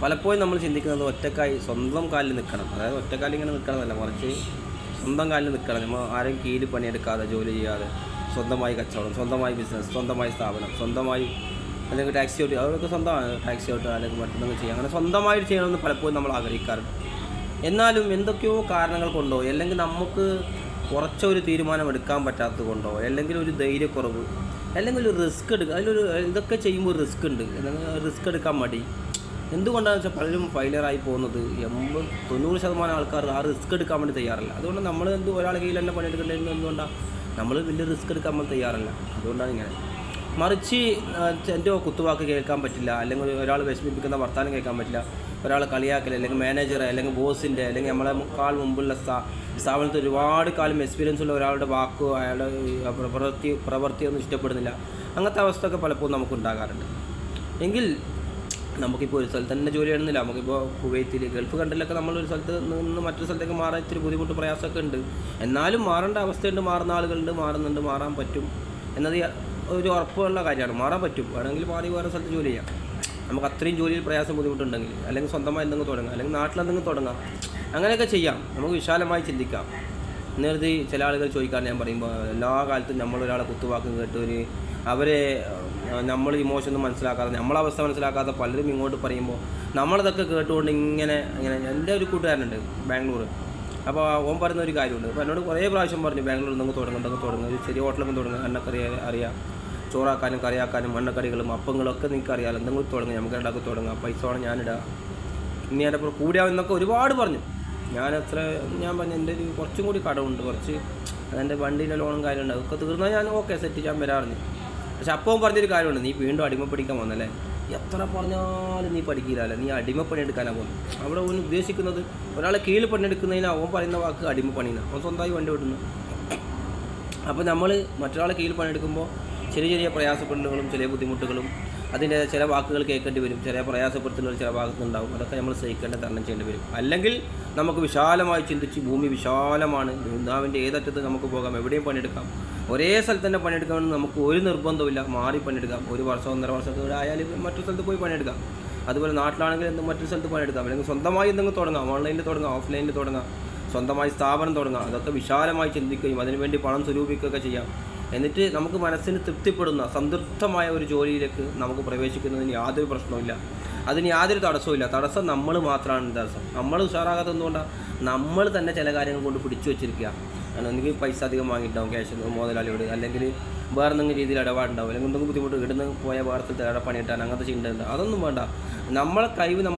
പലപ്പോഴും നമ്മൾ ചിന്തിക്കുന്നത് ഒറ്റക്കായി സ്വന്തം കാലിൽ നിൽക്കണം. അതായത് ഒറ്റക്കാലിൽ ഇങ്ങനെ നിൽക്കണമെന്നല്ല, മറിച്ച് സ്വന്തം കാലിൽ നിൽക്കണം. നമ്മൾ ആരെയും കീഴിൽ പണിയെടുക്കാതെ, ജോലി ചെയ്യാതെ, സ്വന്തമായി കച്ചവടം, സ്വന്തമായി ബിസിനസ്, സ്വന്തമായി സ്ഥാപനം, സ്വന്തമായി അല്ലെങ്കിൽ ടാക്സി ഓട്ടി, അതൊക്കെ സ്വന്തമാണ്. ടാക്സി ഓട്ടുക അല്ലെങ്കിൽ മറ്റൊന്നും ചെയ്യുക, അങ്ങനെ സ്വന്തമായിട്ട് ചെയ്യണമെന്ന് പലപ്പോഴും നമ്മൾ ആഗ്രഹിക്കാറുണ്ട്. എന്നാലും എന്തൊക്കെയോ കാരണങ്ങൾ കൊണ്ടോ, അല്ലെങ്കിൽ നമുക്ക് കുറച്ചൊരു തീരുമാനം എടുക്കാൻ പറ്റാത്തത് കൊണ്ടോ, അല്ലെങ്കിൽ ഒരു ധൈര്യക്കുറവ്, അല്ലെങ്കിൽ ഒരു റിസ്ക് എടുക്കുക, അതിലൊരു ഇതൊക്കെ ചെയ്യുമ്പോൾ ഒരു റിസ്ക് ഉണ്ട്, അല്ലെങ്കിൽ റിസ്ക് എടുക്കാൻ മടി. എന്തുകൊണ്ടാണെന്ന് വെച്ചാൽ പലരും ഫെയിലിയറായി പോകുന്നത് 90% ആൾക്കാർ ആ റിസ്ക് എടുക്കാൻ വേണ്ടി തയ്യാറല്ല. അതുകൊണ്ട് നമ്മൾ ഒരാളെ കയ്യിൽ തന്നെ പണിയെടുക്കേണ്ടത് എന്തുകൊണ്ടാണ്? നമ്മൾ വലിയ റിസ്ക് എടുക്കാൻ നമ്മൾ തയ്യാറല്ല. അതുകൊണ്ടാണ് ഇങ്ങനെ. മറിച്ച് എൻ്റെ കുത്തുവാക്ക് കേൾക്കാൻ പറ്റില്ല, അല്ലെങ്കിൽ ഒരാൾ വിഷമിപ്പിക്കുന്ന വർത്താനം കേൾക്കാൻ പറ്റില്ല, ഒരാളെ കളിയാക്കൽ, അല്ലെങ്കിൽ മാനേജറെ, അല്ലെങ്കിൽ ബോസിൻ്റെ, അല്ലെങ്കിൽ നമ്മളെ കാൽ മുമ്പുള്ള സ്ഥാപനത്തിൽ ഒരുപാട് കാലം എക്സ്പീരിയൻസ് ഉള്ള ഒരാളുടെ വാക്കോ അയാളുടെ പ്രവൃത്തിയൊന്നും ഇഷ്ടപ്പെടുന്നില്ല. അങ്ങനത്തെ അവസ്ഥയൊക്കെ പലപ്പോഴും നമുക്കുണ്ടാകാറുണ്ട്. എങ്കിൽ നമുക്കിപ്പോൾ ഒരു സ്ഥലത്ത് തന്നെ ജോലി ചെയ്യണമെന്നില്ല. നമുക്കിപ്പോൾ കുവൈത്തിൽ, ഗൾഫ് കൺട്രിയിലൊക്കെ നമ്മളൊരു സ്ഥലത്ത് നിന്ന് മറ്റൊരു സ്ഥലത്തേക്ക് മാറാൻ ഇത്തിരി ബുദ്ധിമുട്ട്, പ്രയാസമൊക്കെ ഉണ്ട്. എന്നാലും മാറേണ്ട അവസ്ഥയുണ്ട്, മാറുന്ന ആളുകളുണ്ട്, മാറുന്നുണ്ട്, മാറാൻ പറ്റും എന്നത് ഒരു ഉറപ്പുള്ള കാര്യമാണ്. മാറാൻ പറ്റും, വേണമെങ്കിൽ മാറി വേറെ സ്ഥലത്ത് ജോലി ചെയ്യാം. നമുക്ക് അത്രയും ജോലിയിൽ പ്രയാസം ബുദ്ധിമുട്ടുണ്ടെങ്കിൽ, അല്ലെങ്കിൽ സ്വന്തമായി എന്തെങ്കിലും തുടങ്ങാം, അല്ലെങ്കിൽ നാട്ടിലെന്തെങ്കിലും തുടങ്ങാം, അങ്ങനെയൊക്കെ ചെയ്യാം. നമുക്ക് വിശാലമായി ചിന്തിക്കാം. നേരത്തെ ചില ആളുകൾ ചോദിക്കാറ്, ഞാൻ പറയുമ്പോൾ എല്ലാ കാലത്തും നമ്മളൊരാളെ കുത്തുവാക്കും കേട്ട് അവരെ നമ്മൾ ഇമോഷനൊന്നും മനസ്സിലാക്കാതെ, നമ്മളവസ്ഥ മനസ്സിലാക്കാതെ പലരും ഇങ്ങോട്ട് പറയുമ്പോൾ നമ്മളതൊക്കെ കേട്ടുകൊണ്ട് ഇങ്ങനെ എൻ്റെ ഒരു കൂട്ടുകാരനുണ്ട് ബാംഗ്ലൂർ. അപ്പോൾ ഓൻ പറയുന്ന ഒരു കാര്യമുണ്ട്. അപ്പോൾ എന്നോട് കുറേ പ്രാവശ്യം പറഞ്ഞു, ബാംഗ്ലൂർ എന്തെങ്കിലും തുടങ്ങുക, ഒരു ചെറിയ ഹോട്ടലൊക്കെ തുടങ്ങുക, എണ്ണക്കറി അറിയാം, ചോറാക്കാനും കറിയാക്കാനും എണ്ണക്കറികളും അപ്പങ്ങളൊക്കെ നിങ്ങൾക്ക് അറിയാമല്ലോ, എന്തെങ്കിലും തുടങ്ങുക, നമുക്ക് ഉണ്ടാക്കി തുടങ്ങാം, പൈസ വേണം ഞാനിടാം, ഇനി എൻ്റെ അപ്പുറം കൂടിയാവുന്നൊക്കെ ഒരുപാട് പറഞ്ഞു. ഞാൻ പറഞ്ഞു എൻ്റെ ഒരു കുറച്ചും കൂടി കടമുണ്ട്, കുറച്ച് എൻ്റെ വണ്ടീൻ്റെ ലോണും കാര്യമുണ്ട്, അതൊക്കെ തീർന്നാൽ ഞാൻ ഓക്കെ സെറ്റ് ചെയ്യാൻ വരാറിഞ്ഞു. പക്ഷെ അപ്പം പറഞ്ഞൊരു കാര്യമുണ്ട്, നീ വീണ്ടും അടിമപ്പണിക്കാൻ വന്നല്ലേ, എത്ര പറഞ്ഞാലും നീ പഠിക്കില്ലല്ലേ, നീ അടിമപ്പണി എടുക്കാനാണ് പോകുന്നത്. അവിടെ അവൻ ഉദ്ദേശിക്കുന്നത് ഒരാളെ കീഴിൽ പണിയെടുക്കുന്നതിന് അവൻ പറയുന്ന വാക്ക് അടിമപ്പണിന്ന്, അവൻ സ്വന്തമായി വണ്ടി വിടുന്നു. അപ്പോൾ നമ്മൾ മറ്റൊരാളെ കീഴിൽ പണിയെടുക്കുമ്പോൾ ചെറിയ പ്രയാസപ്പെടലുകളും ചെറിയ ബുദ്ധിമുട്ടുകളും അതിൻ്റെ ചില വാക്കുകൾ കേൾക്കേണ്ടി വരും, ചില പ്രയാസപ്പെടുത്തലുകൾ ചില ഭാഗത്തുനിന്നുണ്ടാവും. അതൊക്കെ നമ്മൾ സഹിക്കേണ്ട, തരണം ചെയ്യേണ്ടി വരും. അല്ലെങ്കിൽ നമുക്ക് വിശാലമായി ചിന്തിച്ച്, ഭൂമി വിശാലമാണ്, ദുനിയാവിൻ്റെ ഏതറ്റത്ത് നമുക്ക് പോകാം, എവിടെയും പണിയെടുക്കാം, ഒരേ സ്ഥലത്ത് തന്നെ പണിയെടുക്കാമെന്ന് നമുക്ക് ഒരു നിർബന്ധമില്ല. മാറി പണിയെടുക്കാം, 1 വർഷം 1.5 വർഷമൊക്കെ ആയാലും മറ്റൊരു സ്ഥലത്ത് പോയി പണിയെടുക്കാം. അതുപോലെ നാട്ടിലാണെങ്കിൽ മറ്റൊരു സ്ഥലത്ത് പണിയെടുക്കാം, അല്ലെങ്കിൽ സ്വന്തമായി എന്തെങ്കിലും തുടങ്ങാം, ഓൺലൈനിൽ തുടങ്ങാം, ഓഫ്ലൈനിൽ തുടങ്ങാം, സ്വന്തമായി സ്ഥാപനം തുടങ്ങാം. അതൊക്കെ വിശാലമായി ചിന്തിക്കുകയും അതിനുവേണ്ടി പണം സ്വരൂപിക്കുകയൊക്കെ ചെയ്യാം. എന്നിട്ട് നമുക്ക് മനസ്സിന് തൃപ്തിപ്പെടുന്ന സംതൃപ്തമായ ഒരു ജോലിയിലേക്ക് നമുക്ക് പ്രവേശിക്കുന്നതിന് യാതൊരു പ്രശ്നവുമില്ല, അതിന് യാതൊരു തടസ്സവുമില്ല. തടസ്സം നമ്മൾ മാത്രമാണ് തടസ്സം. നമ്മൾ ഉഷാറാകാത്തത് എന്തുകൊണ്ടാണ്? നമ്മൾ തന്നെ ചില കാര്യങ്ങൾ കൊണ്ട് പിടിച്ചു വെച്ചിരിക്കുക. എനിക്ക് പൈസ അധികം വാങ്ങിയിട്ടുണ്ടാവും ക്യാഷ് മുതലാളിയോട്, അല്ലെങ്കിൽ വേറെ എന്തെങ്കിലും രീതിയിൽ ഇടപാടുണ്ടാവും, അല്ലെങ്കിൽ എന്തെങ്കിലും ബുദ്ധിമുട്ട് ഇടുന്ന് പോയ വേറെ സ്ഥലത്ത് പണിയിട്ടാൻ അങ്ങനത്തെ ചിന്ത ഉണ്ട്. അതൊന്നും വേണ്ട. നമ്മളെ കഴിവ്